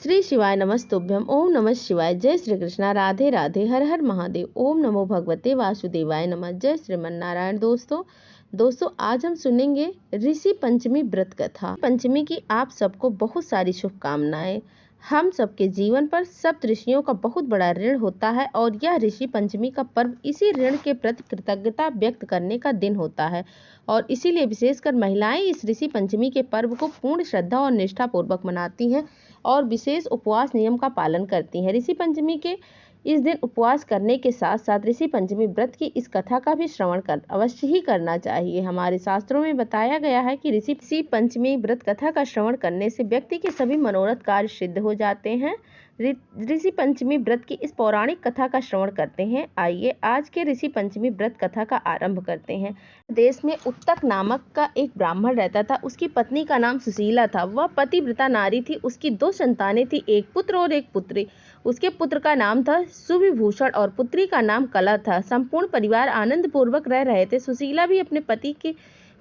श्री शिवाय नमस्तुभ्यम। ओम नमः शिवाय। जय श्री कृष्णा। राधे राधे। हर हर महादेव। ओम नमो भगवते वासुदेवाय नमः। जय श्रीमन नारायण। दोस्तों आज हम सुनेंगे ऋषि पंचमी व्रत कथा। पंचमी की आप सबको बहुत सारी शुभकामनाएं। हम सबके जीवन पर सप्त ऋषियों का बहुत बड़ा ऋण होता है और यह ऋषि पंचमी का पर्व इसी ऋण के प्रति कृतज्ञता व्यक्त करने का दिन होता है और इसीलिए विशेषकर महिलाएं इस ऋषि पंचमी के पर्व को पूर्ण श्रद्धा और निष्ठा पूर्वक मनाती हैं और विशेष उपवास नियम का पालन करती हैं। ऋषि पंचमी के इस दिन उपवास करने के साथ साथ ऋषि पंचमी व्रत की इस कथा का भी श्रवण अवश्य ही करना चाहिए। हमारे शास्त्रों में बताया गया है कि ऋषि पंचमी व्रत कथा का श्रवण करने से व्यक्ति के सभी मनोरथ कार्य सिद्ध हो जाते हैं। ऋषि पंचमी व्रत की इस पौराणिक कथा का श्रवण करते हैं। आइए आज के ऋषि पंचमी व्रत कथा का आरंभ करते हैं। देश में उत्तक नामक का एक ब्राह्मण रहता था। उसकी पत्नी का नाम सुशीला था। वह पतिव्रता नारी थी। उसकी 2 संतानें थी, एक पुत्र और एक पुत्री। उसके पुत्र का नाम था सुविभूषण और पुत्री का नाम कला था। संपूर्ण परिवार आनंद पूर्वक रह रहे थे। सुशीला भी अपने पति की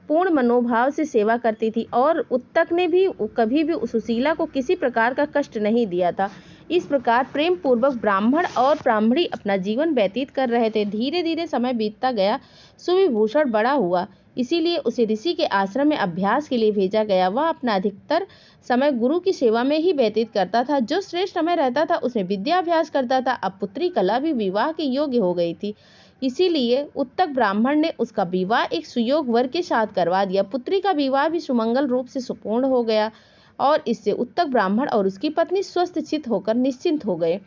पूर्ण मनोभाव से सेवा करती थी और उत्तक ने भी कभी भी सुशीला को किसी प्रकार का कष्ट नहीं दिया था। इस प्रकार प्रेम पूर्वक ब्राह्मण और ब्राह्मणी अपना जीवन व्यतीत कर रहे थे। धीरे धीरे समय बीतता गया। सुविभूषण बड़ा हुआ, इसीलिए उसे ऋषि के आश्रम में अभ्यास के लिए भेजा गया। वह अपना अधिकतर समय गुरु की सेवा में ही व्यतीत करता था। जो श्रेष्ठ समय रहता था उसमें विद्याभ्यास करता था। अब पुत्री कला भी विवाह के योग्य हो गई थी, इसीलिए उत्तक ब्राह्मण ने उसका विवाह एक सुयोग वर के साथ करवा दिया। पुत्री का विवाह भी सुमंगल रूप से सुपूर्ण हो गया और इससे उत्तक ब्राह्मण और उसकी पत्नी स्वस्थ चित्त होकर निश्चिंत हो गए।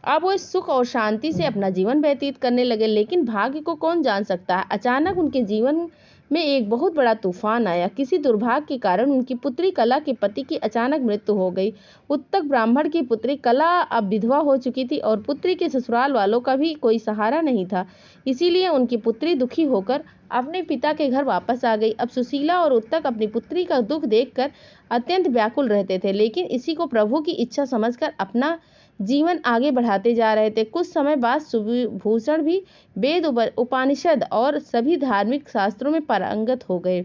अब वो सुख और शांति से अपना जीवन व्यतीत करने लगे। लेकिन भाग्य को कौन जान सकता है, अचानक उनके जीवन में एक बहुत बड़ा तूफान आया। किसी दुर्भाग्य के कारण उनकी पुत्री कला के पति की अचानक मृत्यु हो गई। उत्तक ब्राह्मण की पुत्री कला अब विधवा हो चुकी थी और पुत्री के ससुराल वालों का भी कोई सहारा नहीं था। इसीलिए उनकी पुत्री दुखी होकर अपने पिता के घर वापस आ गई। अब सुशीला और उत्तक अपनी पुत्री का दुख देखकर अत्यंत व्याकुल रहते थे, लेकिन इसी को प्रभु की इच्छा समझकर अपना जीवन आगे बढ़ाते जा रहे थे। कुछ समय बाद सुविभूषण भी वेद, उपनिषद और सभी धार्मिक शास्त्रों में पारंगत हो गए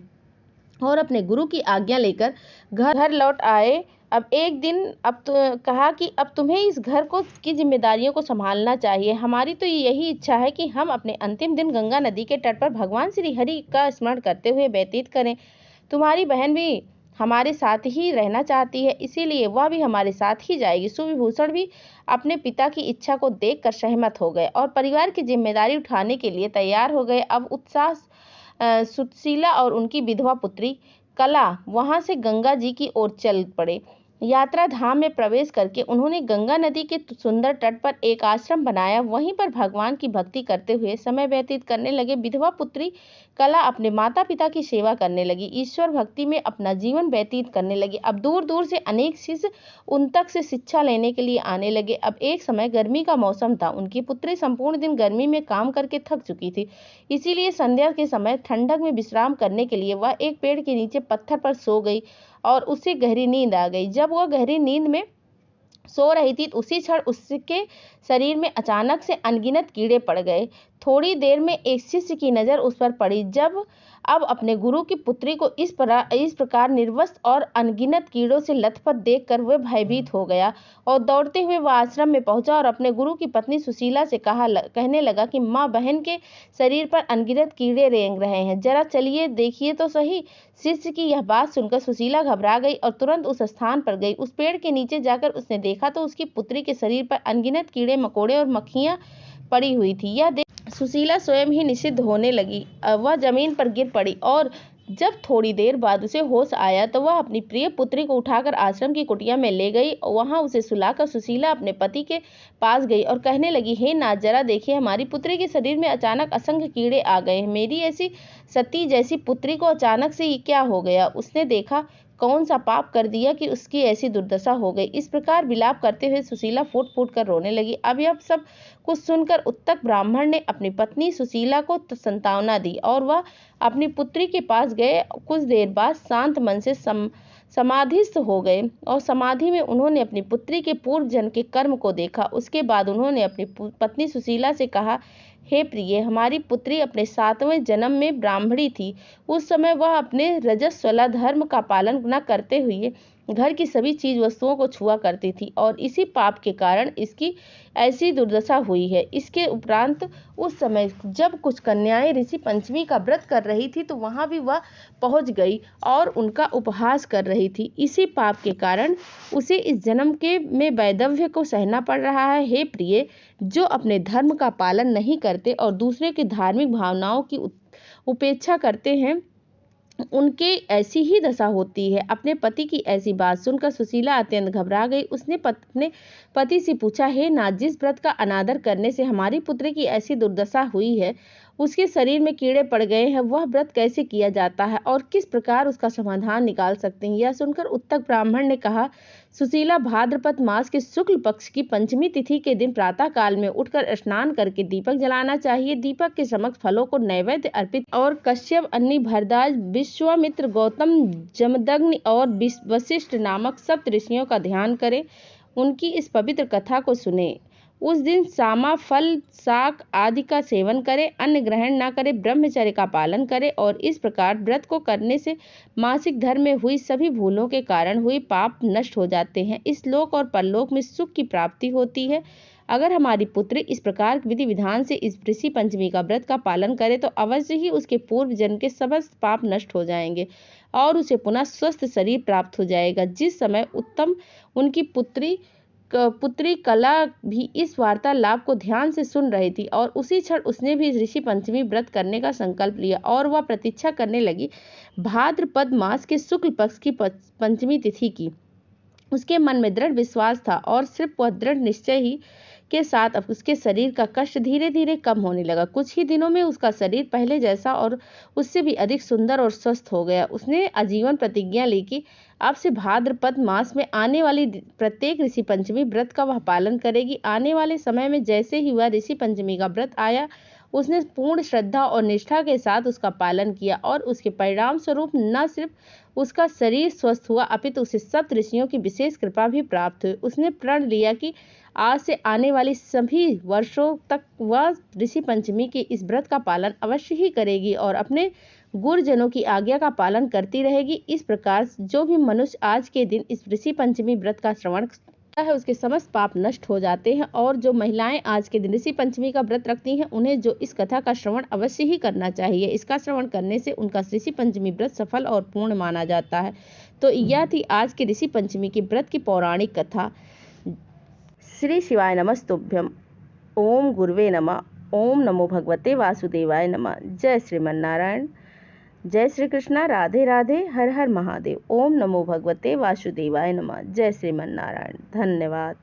और अपने गुरु की आज्ञा लेकर घर लौट आए। अब एक दिन कहा कि अब तुम्हें इस घर को की जिम्मेदारियों को संभालना चाहिए। हमारी तो यही इच्छा है कि हम अपने अंतिम दिन गंगा नदी के तट पर भगवान श्री हरि का स्मरण करते हुए व्यतीत करें। तुम्हारी बहन भी हमारे साथ ही रहना चाहती है, इसीलिए वह भी हमारे साथ ही जाएगी। सुविभूषण भी अपने पिता की इच्छा को देखकर सहमत हो गए और परिवार की जिम्मेदारी उठाने के लिए तैयार हो गए। अब सुशीला और उनकी विधवा पुत्री कला वहां से गंगा जी की ओर चल पड़े। यात्रा धाम में प्रवेश करके उन्होंने गंगा नदी के सुंदर तट पर एक आश्रम बनाया। वहीं पर भगवान की भक्ति करते हुए समय व्यतीत करने लगे। विधवा पुत्री कला अपने माता पिता की सेवा करने लगी, ईश्वर भक्ति में अपना जीवन व्यतीत करने लगी। अब दूर दूर से अनेक शिष्य उन तक से शिक्षा लेने के लिए आने लगे। अब एक समय गर्मी का मौसम था। उनकी पुत्री संपूर्ण दिन गर्मी में काम करके थक चुकी थी, इसीलिए संध्या के समय ठंडक में विश्राम करने के लिए वह एक पेड़ के नीचे पत्थर पर सो गई और उसे गहरी नींद आ गई। जब वह गहरी नींद में सो रही थी उसी क्षण उसके शरीर में अचानक से अनगिनत कीड़े पड़ गए। थोड़ी देर में एक शिष्य की नजर उस पर पड़ी। अब अपने गुरु की पुत्री को इस प्रकार निर्वस्त्र और अनगिनत कीड़ों से लथपथ देखकर वह भयभीत हो गया और दौड़ते हुए वह आश्रम में पहुंचा और अपने गुरु की पत्नी सुशीला से कहने लगा कि माँ, बहन के शरीर पर अनगिनत कीड़े रेंग रहे हैं, जरा चलिए देखिए तो सही। शिष्य की यह बात सुनकर सुशीला घबरा गई और तुरंत उस स्थान पर गई। उस पेड़ के नीचे जाकर उसने देखा तो उसकी पुत्री के शरीर पर अनगिनत कीड़े मकोड़े और मक्खियां पड़ी हुई थी। यह देख सुशीला स्वयं ही निषिद्ध होने लगी। वह जमीन पर गिर पड़ी और जब थोड़ी देर बाद उसे होश आया तो वह अपनी प्रिय पुत्री को उठाकर आश्रम की कुटिया में ले गई। वहां उसे सुलाकर सुशीला अपने पति के पास गई और कहने लगी, हे नाथ, जरा देखिए, हमारी पुत्री के शरीर में अचानक असंख्य कीड़े आ गए हैं। मेरी ऐसी सती जैसी पुत्री को अचानक से ये क्या हो गया? उसने देखा कौन सा पाप कर दिया कि उसकी ऐसी दुर्दशा हो गई। इस प्रकार विलाप करते हुए सुशीला फूट फूट कर रोने लगी। अब यह सब कुछ सुनकर उत्तक ब्राह्मण ने अपनी पत्नी सुशीला को सांत्वना दी और वह अपनी पुत्री के पास गए। कुछ देर बाद शांत मन से समाधिस्थ हो गए और समाधि में उन्होंने अपनी पुत्री के पूर्व जन्म के कर्म को देखा। उसके बाद उन्होंने अपनी पत्नी सुशीला से कहा, हे प्रिय, हमारी पुत्री अपने 7वें जन्म में ब्राह्मणी थी। उस समय वह अपने रजस्वला धर्म का पालन न करते हुए घर की सभी चीज वस्तुओं को छुआ करती थी और इसी पाप के कारण इसकी ऐसी दुर्दशा हुई है। इसके उपरांत उस समय जब कुछ कन्याएं ऋषि पंचमी का व्रत कर रही थी तो वहां भी वह पहुंच गई और उनका उपहास कर रही थी। इसी पाप के कारण उसे इस जन्म के में वैधव्य को सहना पड़ रहा है। हे प्रिय, जो अपने धर्म का पालन नहीं करते और दूसरे की धार्मिक भावनाओं की उपेक्षा करते हैं, उनके ऐसी ही दशा होती है। अपने पति की ऐसी बात सुनकर सुशीला अत्यंत घबरा गई। उसने अपने पति से पूछा, हे नाथ, जिस व्रत का अनादर करने से हमारी पुत्री की ऐसी दुर्दशा हुई है, उसके शरीर में कीड़े पड़ गए हैं, वह व्रत कैसे किया जाता है और किस प्रकार उसका समाधान निकाल सकते हैं? यह सुनकर उत्तक ब्राह्मण ने कहा, सुशीला, भाद्रपद मास के शुक्ल पक्ष की पंचमी तिथि के दिन प्रातः काल में उठकर स्नान करके दीपक जलाना चाहिए। दीपक के समक्ष फलों को नैवेद्य अर्पित और कश्यप, अन्नी, भरद्वाज, विश्वामित्र, गौतम, जमदग्नि और वशिष्ठ नामक सप्त ऋषियों का ध्यान करें। उनकी इस पवित्र कथा को सुने। उस दिन सामा, फल, शाक आदि का सेवन करें, अन्न ग्रहण न करें, ब्रह्मचर्य का पालन करें और इस प्रकार व्रत को करने से मासिक धर्म में हुई सभी भूलों के कारण हुए पाप नष्ट हो जाते हैं। इस लोक और परलोक में सुख की प्राप्ति होती है। अगर हमारी पुत्री इस प्रकार विधि विधान से इस ऋषि पंचमी का व्रत का पालन करे तो अवश्य ही उसके पूर्व जन्म के समस्त पाप नष्ट हो जाएंगे और उसे पुनः स्वस्थ शरीर प्राप्त हो जाएगा। जिस समय उत्तम उनकी पुत्री कला भी इस वार्तालाप को ध्यान से सुन रही थी और उसी क्षण उसने भी ऋषि पंचमी व्रत करने का संकल्प लिया और वह प्रतीक्षा करने लगी भाद्रपद मास के शुक्ल पक्ष की पंचमी तिथि की। उसके मन में दृढ़ विश्वास था और सिर्फ वह दृढ़ निश्चय ही के साथ अब उसके शरीर का कष्ट धीरे धीरे कम होने लगा। कुछ ही दिनों में उसका शरीर पहले जैसा और उससे भी अधिक सुंदर और स्वस्थ हो गया। उसने आजीवन प्रतिज्ञा ली कि अब से भाद्रपद मास में आने वाली प्रत्येक ऋषि पंचमी व्रत का वह पालन करेगी। आने वाले समय में जैसे ही वह ऋषि पंचमी का व्रत आया, उसने पूर्ण श्रद्धा और निष्ठा के साथ उसका पालन किया और उसके परिणाम स्वरूप न सिर्फ उसका शरीर स्वस्थ हुआ अपितु उसे सप्त ऋषियों की विशेष कृपा भी प्राप्त हुई। उसने प्रण लिया कि आज से आने वाली सभी वर्षों तक वह ऋषि पंचमी के इस व्रत का पालन अवश्य ही करेगी और अपने गुरुजनों की आज्ञा का पालन करती रहेगी। इस प्रकार जो भी मनुष्य आज के दिन इस ऋषि पंचमी व्रत का श्रवण करता है, उसके समस्त पाप नष्ट हो जाते हैं। और जो महिलाएं आज के दिन ऋषि पंचमी का व्रत रखती हैं, उन्हें जो इस कथा का श्रवण अवश्य ही करना चाहिए। इसका श्रवण करने से उनका ऋषि पंचमी व्रत सफल और पूर्ण माना जाता है। तो यह थी आज के ऋषि पंचमी की व्रत की पौराणिक कथा। श्री शिवाय नमस्तुभ्यम। ओम गुरुवे नमः। ओम नमो भगवते वासुदेवाय नमः। जय श्रीमन्नारायण। जय श्री कृष्णा। राधे राधे। हर हर महादेव। ओम नमो भगवते वासुदेवाय नमः। जय श्रीमन्नारायण। धन्यवाद।